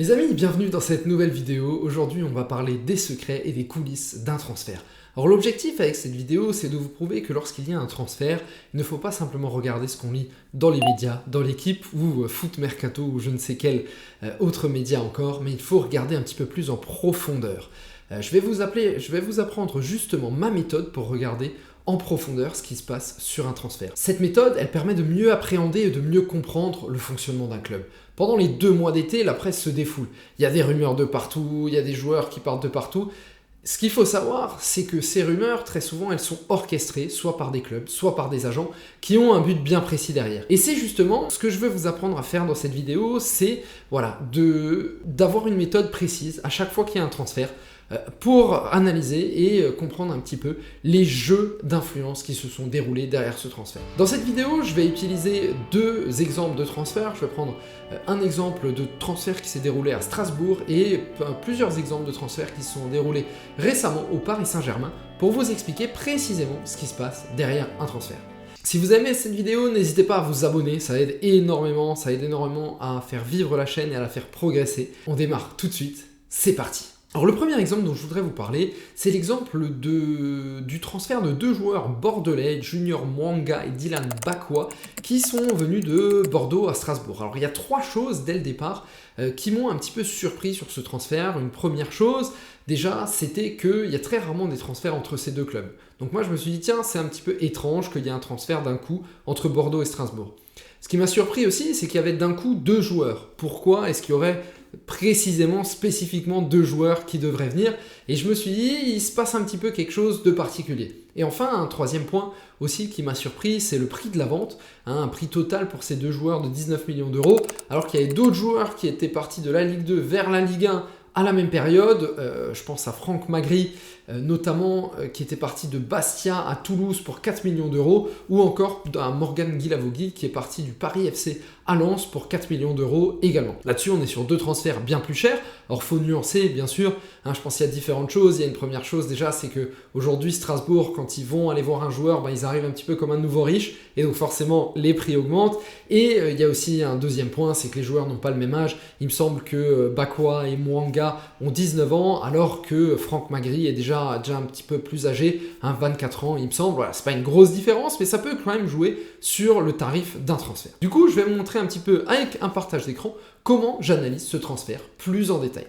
Les amis, bienvenue dans cette nouvelle vidéo. Aujourd'hui, on va parler des secrets et des coulisses d'un transfert. Alors l'objectif avec cette vidéo, c'est de vous prouver que lorsqu'il y a un transfert, il ne faut pas simplement regarder ce qu'on lit dans les médias, dans l'équipe ou Foot Mercato ou je ne sais quel autre média encore, mais il faut regarder un petit peu plus en profondeur. Je vais vous apprendre justement ma méthode pour regarder en profondeur ce qui se passe sur un transfert. Cette méthode, elle permet de mieux appréhender et de mieux comprendre le fonctionnement d'un club. Pendant les 2 mois d'été, la presse se défoule. Il y a des rumeurs de partout, il y a des joueurs qui partent de partout. Ce qu'il faut savoir, c'est que ces rumeurs, très souvent, elles sont orchestrées, soit par des clubs, soit par des agents, qui ont un but bien précis derrière. Et c'est justement ce que je veux vous apprendre à faire dans cette vidéo, c'est d'avoir une méthode précise à chaque fois qu'il y a un transfert, pour analyser et comprendre un petit peu les jeux d'influence qui se sont déroulés derrière ce transfert. Dans cette vidéo, je vais utiliser 2 exemples de transferts. Je vais prendre un exemple de transfert qui s'est déroulé à Strasbourg et plusieurs exemples de transferts qui se sont déroulés récemment au Paris Saint-Germain pour vous expliquer précisément ce qui se passe derrière un transfert. Si vous aimez cette vidéo, n'hésitez pas à vous abonner, ça aide énormément à faire vivre la chaîne et à la faire progresser. On démarre tout de suite, c'est parti. Alors le premier exemple dont je voudrais vous parler, c'est l'exemple du transfert de 2 joueurs bordelais, Junior Mwanga et Dylan Bakwa, qui sont venus de Bordeaux à Strasbourg. Alors il y a 3 choses dès le départ qui m'ont un petit peu surpris sur ce transfert. Une première chose, déjà, c'était qu'il y a très rarement des transferts entre ces 2 clubs. Donc moi je me suis dit, tiens, c'est un petit peu étrange qu'il y ait un transfert d'un coup entre Bordeaux et Strasbourg. Ce qui m'a surpris aussi, c'est qu'il y avait d'un coup 2 joueurs. Pourquoi est-ce qu'il y aurait précisément, spécifiquement 2 joueurs qui devraient venir? Et je me suis dit, il se passe un petit peu quelque chose de particulier. Et enfin, un troisième point aussi qui m'a surpris, c'est le prix de la vente, un prix total pour ces 2 joueurs de 19 millions d'euros, alors qu'il y avait d'autres joueurs qui étaient partis de la Ligue 2 vers la Ligue 1 à la même période. Je pense à Franck Magri, notamment, qui était parti de Bastia à Toulouse pour 4 millions d'euros, ou encore à Morgan Guilavogui qui est parti du Paris FC à Lens pour 4 millions d'euros également. Là-dessus, on est sur 2 transferts bien plus chers. Alors, faut nuancer, bien sûr. Je pense qu'il y a différentes choses. Il y a une première chose déjà, c'est que aujourd'hui Strasbourg, quand ils vont aller voir un joueur, ils arrivent un petit peu comme un nouveau riche, et donc forcément les prix augmentent. Et il y a aussi un deuxième point, c'est que les joueurs n'ont pas le même âge. Il me semble que Bakwa et Mwanga ont 19 ans, alors que Franck Magri est déjà un petit peu plus âgé, 24 ans, il me semble. Voilà, c'est pas une grosse différence, mais ça peut quand même jouer sur le tarif d'un transfert. Du coup, je vais vous montrer un petit peu avec un partage d'écran comment j'analyse ce transfert plus en détail.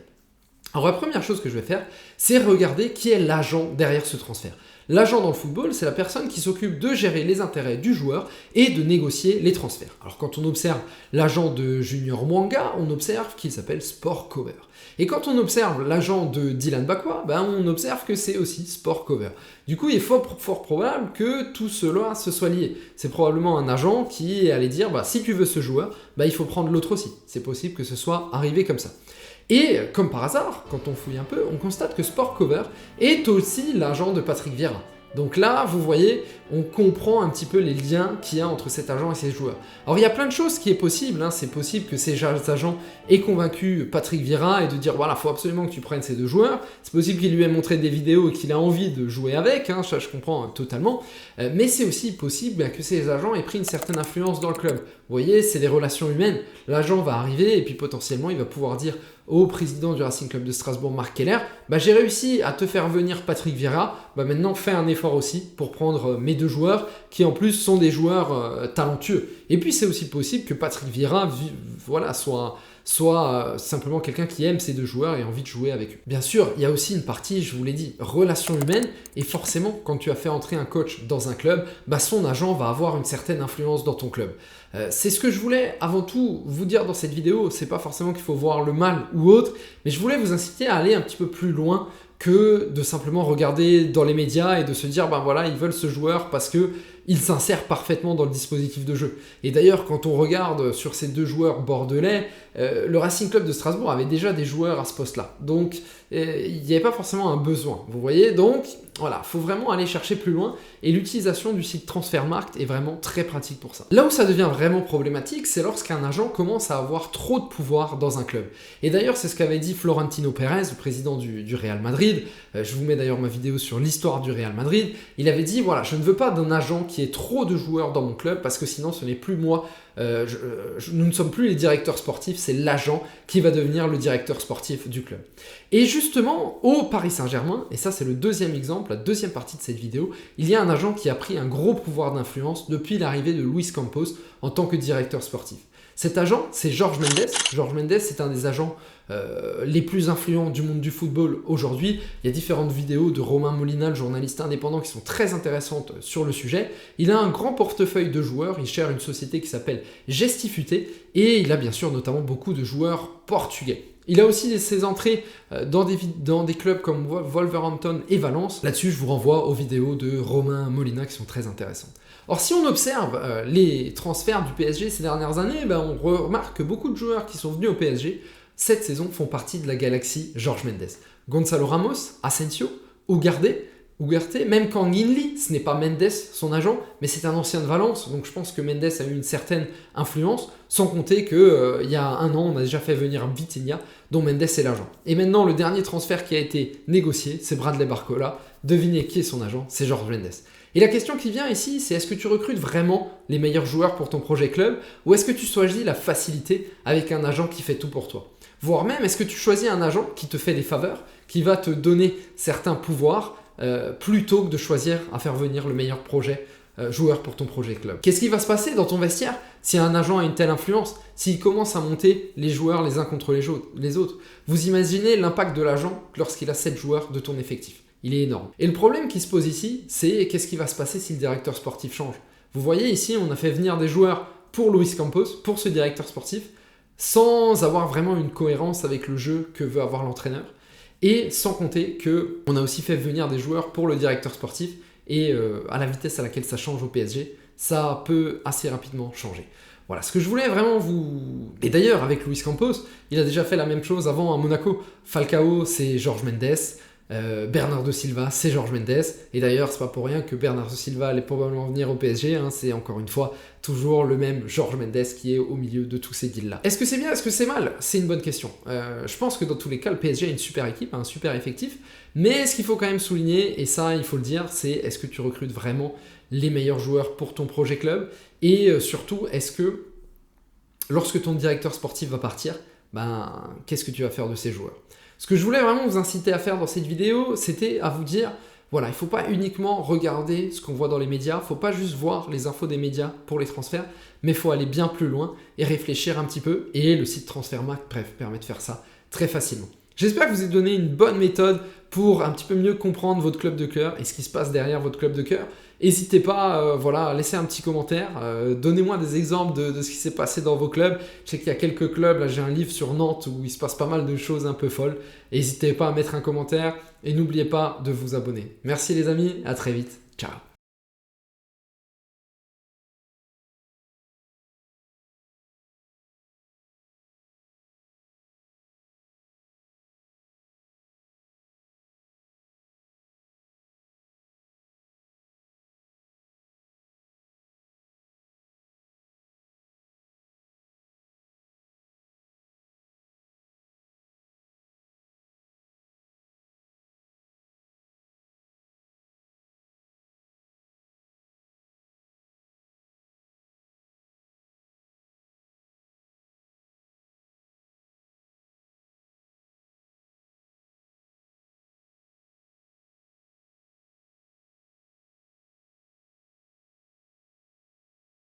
Alors la première chose que je vais faire, c'est regarder qui est l'agent derrière ce transfert. L'agent dans le football, c'est la personne qui s'occupe de gérer les intérêts du joueur et de négocier les transferts. Alors quand on observe l'agent de Junior Mwanga, on observe qu'il s'appelle Sport Cover. Et quand on observe l'agent de Dylan Bakwa, on observe que c'est aussi Sport Cover. Du coup, il est fort probable que tout cela se soit lié. C'est probablement un agent qui allait dire, si tu veux ce joueur, il faut prendre l'autre aussi. C'est possible que ce soit arrivé comme ça. Et comme par hasard, quand on fouille un peu, on constate que Sport Cover est aussi l'agent de Patrick Vieira. Donc là, vous voyez, on comprend un petit peu les liens qu'il y a entre cet agent et ses joueurs. Alors il y a plein de choses qui est possible, c'est possible que ces agents aient convaincu Patrick Vieira et de dire voilà, il faut absolument que tu prennes ces 2 joueurs. C'est possible qu'il lui ait montré des vidéos et qu'il a envie de jouer avec, ça je comprends totalement. Mais c'est aussi possible que ces agents aient pris une certaine influence dans le club. Vous voyez, c'est des relations humaines. L'agent va arriver et puis potentiellement il va pouvoir dire au président du Racing Club de Strasbourg, Marc Keller, j'ai réussi à te faire venir Patrick Vieira, maintenant fais un effort aussi pour prendre mes 2 joueurs qui en plus sont des joueurs talentueux. Et puis c'est aussi possible que Patrick Vieira soit simplement quelqu'un qui aime ces 2 joueurs et a envie de jouer avec eux. Bien sûr, il y a aussi une partie, je vous l'ai dit, relation humaine, et forcément, quand tu as fait entrer un coach dans un club, son agent va avoir une certaine influence dans ton club. C'est ce que je voulais avant tout vous dire dans cette vidéo, c'est pas forcément qu'il faut voir le mal ou autre, mais je voulais vous inciter à aller un petit peu plus loin que de simplement regarder dans les médias et de se dire voilà, ils veulent ce joueur parce que il s'insère parfaitement dans le dispositif de jeu. Et d'ailleurs, quand on regarde sur ces 2 joueurs bordelais, le Racing Club de Strasbourg avait déjà des joueurs à ce poste-là. Donc, il n'y avait pas forcément un besoin. Vous voyez, donc, voilà, il faut vraiment aller chercher plus loin. Et l'utilisation du site Transfermarkt est vraiment très pratique pour ça. Là où ça devient vraiment problématique, c'est lorsqu'un agent commence à avoir trop de pouvoir dans un club. Et d'ailleurs, c'est ce qu'avait dit Florentino Pérez, le président du Real Madrid. Je vous mets d'ailleurs ma vidéo sur l'histoire du Real Madrid. Il avait dit, voilà, je ne veux pas d'un agent qui qu'il y ait trop de joueurs dans mon club parce que sinon ce n'est plus moi, nous ne sommes plus les directeurs sportifs, c'est l'agent qui va devenir le directeur sportif du club. Et justement, au Paris Saint-Germain, et ça c'est le deuxième exemple, la deuxième partie de cette vidéo, il y a un agent qui a pris un gros pouvoir d'influence depuis l'arrivée de Luis Campos en tant que directeur sportif. Cet agent, c'est Jorge Mendes. Jorge Mendes, c'est un des agents les plus influents du monde du football aujourd'hui. Il y a différentes vidéos de Romain Molina, le journaliste indépendant, qui sont très intéressantes sur le sujet. Il a un grand portefeuille de joueurs, il gère une société qui s'appelle Gestifute et il a bien sûr notamment beaucoup de joueurs portugais. Il a aussi ses entrées dans des clubs comme Wolverhampton et Valence. Là-dessus, je vous renvoie aux vidéos de Romain Molina qui sont très intéressantes. Or, si on observe les transferts du PSG ces dernières années, on remarque que beaucoup de joueurs qui sont venus au PSG cette saison font partie de la galaxie Jorge Mendes. Gonzalo Ramos, Asensio, Ugarte, même Kanginli, ce n'est pas Mendes son agent, mais c'est un ancien de Valence, donc je pense que Mendes a eu une certaine influence, sans compter qu'il y a un an, on a déjà fait venir Vitinha, dont Mendes est l'agent. Et maintenant, le dernier transfert qui a été négocié, c'est Bradley Barcola. Devinez qui est son agent, c'est Jorge Mendes. Et la question qui vient ici, c'est est-ce que tu recrutes vraiment les meilleurs joueurs pour ton projet club ou est-ce que tu choisis la facilité avec un agent qui fait tout pour toi? Voire même, est-ce que tu choisis un agent qui te fait des faveurs, qui va te donner certains pouvoirs plutôt que de choisir à faire venir le meilleur joueur pour ton projet club? Qu'est-ce qui va se passer dans ton vestiaire si un agent a une telle influence, s'il commence à monter les joueurs les uns contre les autres? Vous imaginez l'impact de l'agent lorsqu'il a 7 joueurs de ton effectif. Il est énorme. Et le problème qui se pose ici, c'est qu'est-ce qui va se passer si le directeur sportif change? Vous voyez ici, on a fait venir des joueurs pour Luis Campos, pour ce directeur sportif, sans avoir vraiment une cohérence avec le jeu que veut avoir l'entraîneur. Et sans compter qu'on a aussi fait venir des joueurs pour le directeur sportif. Et à la vitesse à laquelle ça change au PSG, ça peut assez rapidement changer. Voilà, ce que je voulais vraiment vous... Et d'ailleurs, avec Luis Campos, il a déjà fait la même chose avant à Monaco. Falcao, c'est Jorge Mendes. Bernardo Silva, c'est Jorge Mendes. Et d'ailleurs, c'est pas pour rien que Bernardo Silva allait probablement venir au PSG. C'est encore une fois toujours le même Jorge Mendes qui est au milieu de tous ces deals-là. Est-ce que c'est bien? Est-ce que c'est mal? C'est une bonne question. Je pense que dans tous les cas, le PSG a une super équipe, un super effectif. Mais ce qu'il faut quand même souligner, et ça, il faut le dire, c'est est-ce que tu recrutes vraiment les meilleurs joueurs pour ton projet club? Et surtout, est-ce que lorsque ton directeur sportif va partir, qu'est-ce que tu vas faire de ces joueurs? Ce que je voulais vraiment vous inciter à faire dans cette vidéo, c'était à vous dire, voilà, il ne faut pas uniquement regarder ce qu'on voit dans les médias, il ne faut pas juste voir les infos des médias pour les transferts, mais il faut aller bien plus loin et réfléchir un petit peu. Et le site Transfermarkt, bref, permet de faire ça très facilement. J'espère que je vous ai donné une bonne méthode pour un petit peu mieux comprendre votre club de cœur et ce qui se passe derrière votre club de cœur. N'hésitez pas à laisser un petit commentaire, donnez-moi des exemples de ce qui s'est passé dans vos clubs. Je sais qu'il y a quelques clubs, là j'ai un livre sur Nantes où il se passe pas mal de choses un peu folles. N'hésitez pas à mettre un commentaire et n'oubliez pas de vous abonner. Merci les amis, à très vite, ciao.